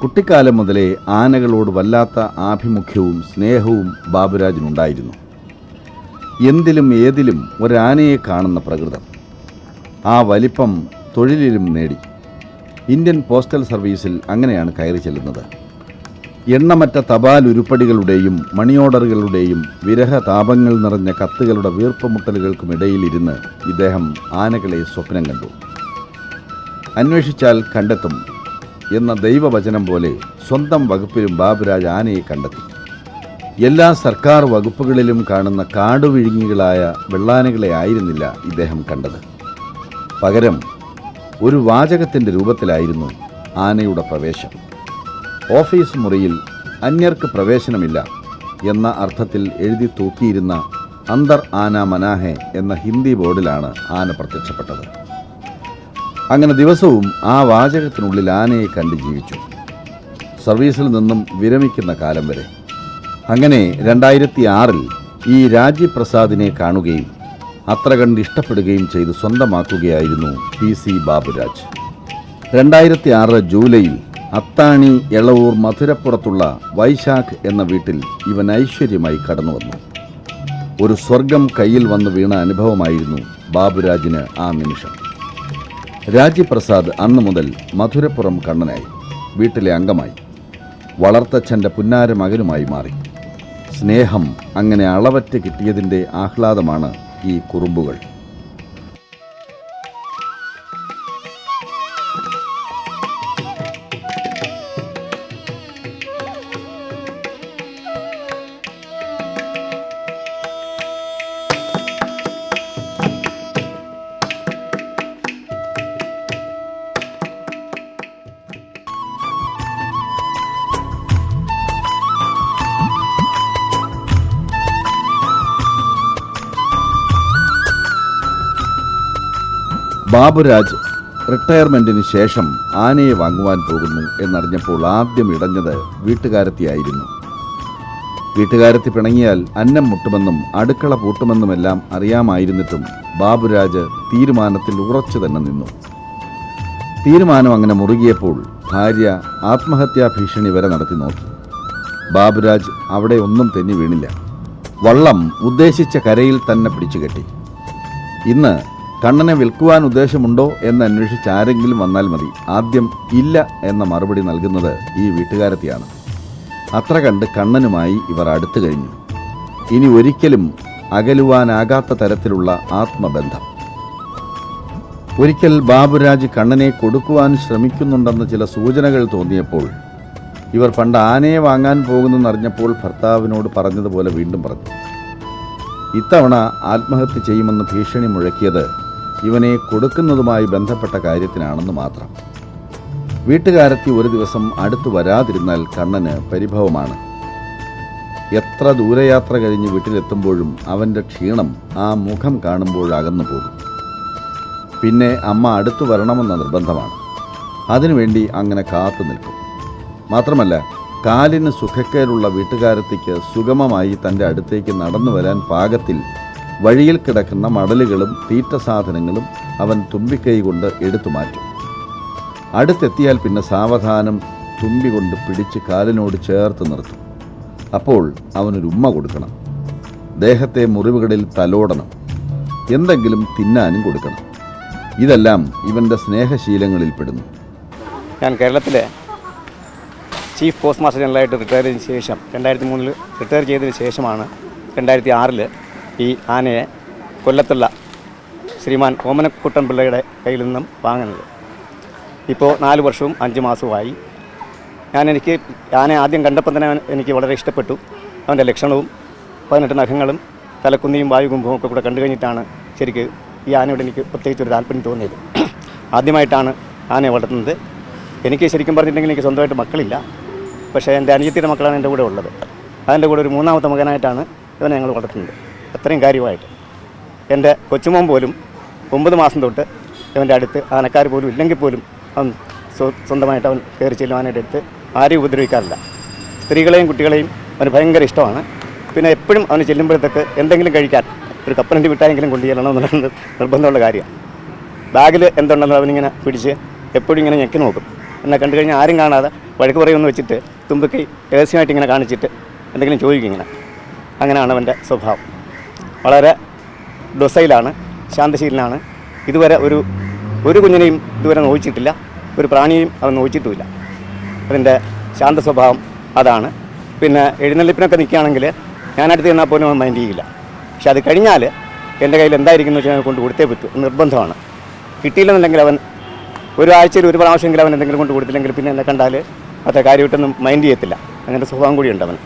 കുട്ടിക്കാലം മുതലേ ആനകളോട് വല്ലാത്ത ആഭിമുഖ്യവും സ്നേഹവും ബാബുരാജിനുണ്ടായിരുന്നു. എന്തിലും ഏതിലും ഒരാനയെ കാണുന്ന പ്രകൃതം. ആ വലിപ്പം തൊഴിലിലും നേടി. ഇന്ത്യൻ പോസ്റ്റൽ സർവീസിൽ അങ്ങനെയാണ് കയറി ചെല്ലുന്നത്. എണ്ണമറ്റ തപാൽ ഉരുപ്പടികളുടെയും മണിയോർഡറുകളുടെയും വിരഹതാപങ്ങൾ നിറഞ്ഞ കത്തുകളുടെ വീർപ്പുമുട്ടലുകൾക്കുമിടയിലിരുന്ന് ഇദ്ദേഹം ആനകളെ സ്വപ്നം കണ്ടു. അന്വേഷിച്ചാൽ കണ്ടെത്തും എന്ന ദൈവവചനം പോലെ സ്വന്തം വകുപ്പിലും ബാബുരാജ് ആനയെ കണ്ടെത്തി. എല്ലാ സർക്കാർ വകുപ്പുകളിലും കാണുന്ന കാടുവിഴുങ്ങികളായ വെള്ളാനകളെ ആയിരുന്നില്ല ഇദ്ദേഹം കണ്ടത്. പകരം ഒരു വാചകത്തിൻ്റെ രൂപത്തിലായിരുന്നു ആനയുടെ പ്രവേശം. ഓഫീസ് മുറിയിൽ അന്യർക്ക് പ്രവേശനമില്ല എന്ന അർത്ഥത്തിൽ എഴുതി തൂക്കിയിരുന്ന അന്തർ ആന മനാഹെ എന്ന ഹിന്ദി ബോർഡിലാണ് ആന പ്രത്യക്ഷപ്പെട്ടത്. അങ്ങനെ ദിവസവും ആ വാചകത്തിനുള്ളിൽ ആനയെ കണ്ട് ജീവിച്ചു, സർവീസിൽ നിന്നും വിരമിക്കുന്ന കാലം വരെ. അങ്ങനെ 2006 ഈ രാജീവ് കാണുകയും അത്ര കണ്ട് ഇഷ്ടപ്പെടുകയും ചെയ്ത് സ്വന്തമാക്കുകയായിരുന്നു PC ബാബുരാജ്. 2006 ജൂലൈയിൽ അത്താണി എളവൂർ മധുരപ്പുറത്തുള്ള വൈശാഖ് എന്ന വീട്ടിൽ ഇവൻ ഐശ്വര്യമായി കടന്നു വന്നു. ഒരു സ്വർഗം കയ്യിൽ വന്ന് വീണ അനുഭവമായിരുന്നു ബാബുരാജിന് ആ നിമിഷം. രാജീവ് പ്രസാദ് അന്നു മുതൽ മധുരപ്പുറം കണ്ണനായി, വീട്ടിലെ അംഗമായി, വളർത്തച്ഛൻ്റെ പുന്നാര മകനുമായി മാറി. സ്നേഹം അങ്ങനെ അളവറ്റ് കിട്ടിയതിൻ്റെ ആഹ്ലാദമാണ് ഈ കുറുമ്പുകൾ. ബാബുരാജ് റിട്ടയർമെൻറ്റിന് ശേഷം ആനയെ വാങ്ങുവാൻ പോകുന്നു എന്നറിഞ്ഞപ്പോൾ ആദ്യം ഇടഞ്ഞത് വീട്ടുകാരത്തിയായിരുന്നു. വീട്ടുകാരത്തി പിണങ്ങിയാൽ അന്നം മുട്ടുമെന്നും അടുക്കള പൂട്ടുമെന്നുമെല്ലാം അറിയാമായിരുന്നിട്ടും ബാബുരാജ് തീരുമാനത്തിൽ ഉറച്ചു തന്നെ നിന്നു. തീരുമാനം അങ്ങനെ മുറുകിയപ്പോൾ ഭാര്യ ആത്മഹത്യാ ഭീഷണി വരെ നടത്തി നോക്കി. ബാബുരാജ് അവിടെ ഒന്നും തെന്നി വീണില്ല. വള്ളം ഉദ്ദേശിച്ച കരയിൽ തന്നെ പിടിച്ചുകെട്ടി. ഇന്ന് കണ്ണനെ വിൽക്കുവാൻ ഉദ്ദേശമുണ്ടോ എന്നന്വേഷിച്ച് ആരെങ്കിലും വന്നാൽ മതി, ആദ്യം ഇല്ല എന്ന മറുപടി നൽകുന്നത് ഈ വീട്ടുകാരത്തിയാണ്. അത്ര കണ്ട് കണ്ണനുമായി ഇവർ അടുത്തു കഴിഞ്ഞു. ഇനി ഒരിക്കലും അകലുവാനാകാത്ത തരത്തിലുള്ള ആത്മബന്ധം. ഒരിക്കൽ ബാബുരാജ് കണ്ണനെ കൊടുക്കുവാൻ ശ്രമിക്കുന്നുണ്ടെന്ന് ചില സൂചനകൾ തോന്നിയപ്പോൾ ഇവർ പണ്ട് ആനയെ വാങ്ങാൻ പോകുന്നെന്നറിഞ്ഞപ്പോൾ ഭർത്താവിനോട് പറഞ്ഞതുപോലെ വീണ്ടും പറഞ്ഞു. ഇത്തവണ ആത്മഹത്യ ചെയ്യുമെന്ന് ഭീഷണി മുഴക്കിയത് ഇവനെ കൊടുക്കുന്നതുമായി ബന്ധപ്പെട്ട കാര്യത്തിനാണെന്ന് മാത്രം. വീട്ടുകാരത്തി ഒരു ദിവസം അടുത്തു വരാതിരുന്നാൽ കണ്ണന് പരിഭവമാണ്. എത്ര ദൂരയാത്ര കഴിഞ്ഞ് വീട്ടിലെത്തുമ്പോഴും അവൻ്റെ ക്ഷീണം ആ മുഖം കാണുമ്പോഴകന്നു പോകും. പിന്നെ അമ്മ അടുത്തു വരണമെന്ന നിർബന്ധമാണ്. അതിനുവേണ്ടി അങ്ങനെ കാത്തു നിൽക്കും. മാത്രമല്ല, കാലിന് സുഖക്കേടുള്ള വീട്ടുകാരത്തിക്ക് സുഗമമായി തൻ്റെ അടുത്തേക്ക് നടന്നു വരാൻ പാകത്തിൽ വഴിയിൽ കിടക്കുന്ന മടലുകളും തീറ്റ സാധനങ്ങളും അവൻ തുമ്പിക്കൈ കൊണ്ട് എടുത്തു മാറ്റും. അടുത്തെത്തിയാൽ പിന്നെ സാവധാനം തുമ്പി കൊണ്ട് പിടിച്ച് കാലിനോട് ചേർത്ത് നിർത്തും. അപ്പോൾ അവനൊരു ഉമ്മ കൊടുക്കണം. ദേഹത്തെ മുറിവുകളിൽ തലോടണം. എന്തെങ്കിലും തിന്നാനും കൊടുക്കണം. ഇതെല്ലാം ഇവൻ്റെ സ്നേഹശീലങ്ങളിൽ പെടുന്നു. ഞാൻ കേരളത്തിലെ ചീഫ് പോസ്റ്റ് മാസ്റ്റർ ജനറലായിട്ട് റിട്ടയർ ചെയ്തതിന് ശേഷം 2003 റിട്ടയർ ചെയ്തതിന് ശേഷമാണ് 2006 ഈ ആനയെ കൊല്ലത്തുള്ള ശ്രീമാൻ ഓമനക്കുട്ടൻ പിള്ളയുടെ കയ്യിൽ നിന്നും വാങ്ങുന്നത്. ഇപ്പോൾ 4 വർഷവും 5 മാസവുമായി. എനിക്ക് ആനയെ ആദ്യം കണ്ടപ്പോൾ തന്നെ എനിക്ക് വളരെ ഇഷ്ടപ്പെട്ടു. അവൻ്റെ ലക്ഷണവും 18 നഖങ്ങളും തലക്കുന്നിയും വായുകുംഭവും ഒക്കെ കൂടെ കണ്ടു കഴിഞ്ഞിട്ടാണ് ശരിക്ക് ഈ ആനയോട് എനിക്ക് പ്രത്യേകിച്ചൊരു താല്പര്യം തോന്നിയത്. ആദ്യമായിട്ടാണ് ആനയെ വളർത്തുന്നത്. എനിക്ക് ശരിക്കും പറഞ്ഞിട്ടുണ്ടെങ്കിൽ എനിക്ക് സ്വന്തമായിട്ട് മക്കളില്ല. പക്ഷേ എൻ്റെ അനിയത്തിയുടെ മക്കളാണ് എൻ്റെ കൂടെ ഉള്ളത്. അതിൻ്റെ കൂടെ ഒരു 3ാമത്തെ മകനായിട്ടാണ് ഇവനെ ഞങ്ങൾ വളർത്തുന്നത്. അത്രയും കാര്യമായിട്ട് എൻ്റെ കൊച്ചുമോൻ പോലും 9 മാസം തൊട്ട് ഇവൻ്റെ അടുത്ത് ആനക്കാർ പോലും ഇല്ലെങ്കിൽ പോലും അവൻ സ്വന്തമായിട്ട് അവൻ കയറി ചെല്ലുവാനായിട്ട് എടുത്ത് ആരെയും ഉപദ്രവിക്കാറില്ല. സ്ത്രീകളെയും കുട്ടികളെയും അവന് ഭയങ്കര ഇഷ്ടമാണ്. പിന്നെ എപ്പോഴും അവന് ചെല്ലുമ്പോഴത്തേക്ക് എന്തെങ്കിലും കഴിക്കാൻ ഒരു കപ്പലണ്ടി മിഠായെങ്കിലും കൊണ്ടു ചെല്ലണമെന്നുള്ള നിർബന്ധമുള്ള കാര്യമാണ്. ബാഗിൽ എന്തുണ്ടെന്ന് അവനിങ്ങനെ പിടിച്ച് എപ്പോഴും ഇങ്ങനെ ഞെക്കി നോക്കും. എന്നെ കണ്ടു കഴിഞ്ഞാൽ ആരും കാണാതെ വഴക്ക് പറയുമെന്ന് വെച്ചിട്ട് തുമ്പിക്കൈ രഹസ്യമായിട്ട് ഇങ്ങനെ കാണിച്ചിട്ട് എന്തെങ്കിലും ചോദിക്കും ഇങ്ങനെ. അങ്ങനെയാണ് അവൻ്റെ സ്വഭാവം. വളരെ ഡൊസൈലാണ്, ശാന്തശീലനാണ്. ഇതുവരെ ഒരു കുഞ്ഞിനെയും ഇതുവരെ നോവിച്ചിട്ടില്ല, ഒരു പ്രാണിയെയും അവൻ നോവിച്ചിട്ടുമില്ല. അതിൻ്റെ ശാന്ത സ്വഭാവം അതാണ്. പിന്നെ എഴുന്നള്ളിപ്പിനൊക്കെ നിൽക്കുകയാണെങ്കിൽ ഞാനടുത്ത് ചെന്നാൽ പോലും അവൻ മൈൻഡ് ചെയ്യില്ല. പക്ഷെ അത് കഴിഞ്ഞാൽ എൻ്റെ കയ്യിൽ എന്തായിരിക്കുന്നു വെച്ചാൽ കൊണ്ട് കൊടുത്തേ പറ്റൂ, നിർബന്ധമാണ്. കിട്ടിയില്ലെന്നുണ്ടെങ്കിൽ അവൻ ഒരാഴ്ചയിൽ ഒരു പ്രാവശ്യമെങ്കിലും അവൻ എന്തെങ്കിലും കൊണ്ട് കൊടുത്തില്ലെങ്കിൽ പിന്നെ എന്നെ കണ്ടാൽ അത്ര കാര്യമായിട്ടൊന്നും മൈൻഡ് ചെയ്യത്തില്ല. അങ്ങനത്തെ സ്വഭാവം കൂടിയുണ്ട് അവൻ.